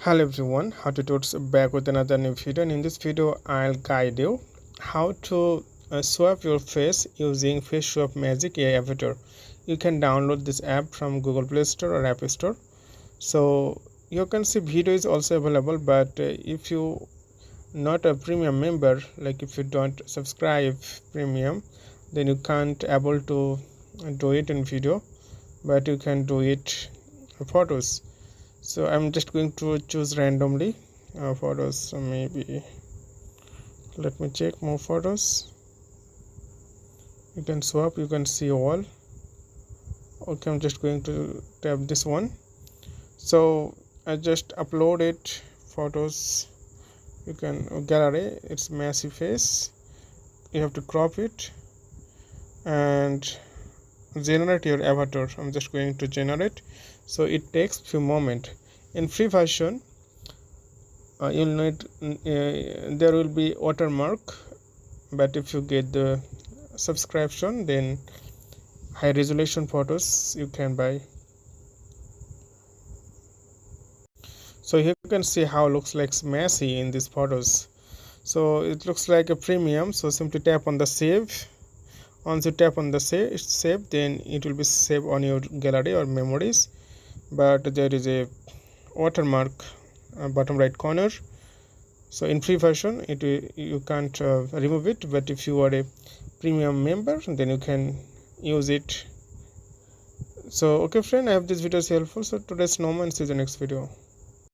Hello everyone, how to totes back with another new video, and in this video I'll guide you how to swap your face using face swap magic AI avatar. You can download this app from Google Play Store or App Store. So you can see video is also available, but if you not a premium member, like if you don't subscribe premium, then you can't able to do it in video, but you can do it photos. So I'm just going to choose randomly photos. So maybe let me check more photos. You can swap, you can see all. Okay, I'm just going to tap this one. So I just uploaded photos. You can gallery, it's massive face. You have to crop it and generate your avatar. I'm just going to generate, so it takes few moments. In free version you'll need there will be watermark, but if you get the subscription, then high resolution photos you can buy. So here you can see how it looks like messy in these photos. So it looks like a premium, so simply tap on the save. Once you tap on the save, then it will be saved on your gallery or memories, but there is a watermark bottom right corner. So in free version you can't remove it, but if you are a premium member, then you can use it. So okay friend, I hope this video is helpful. So today's normal, and see you in the next video.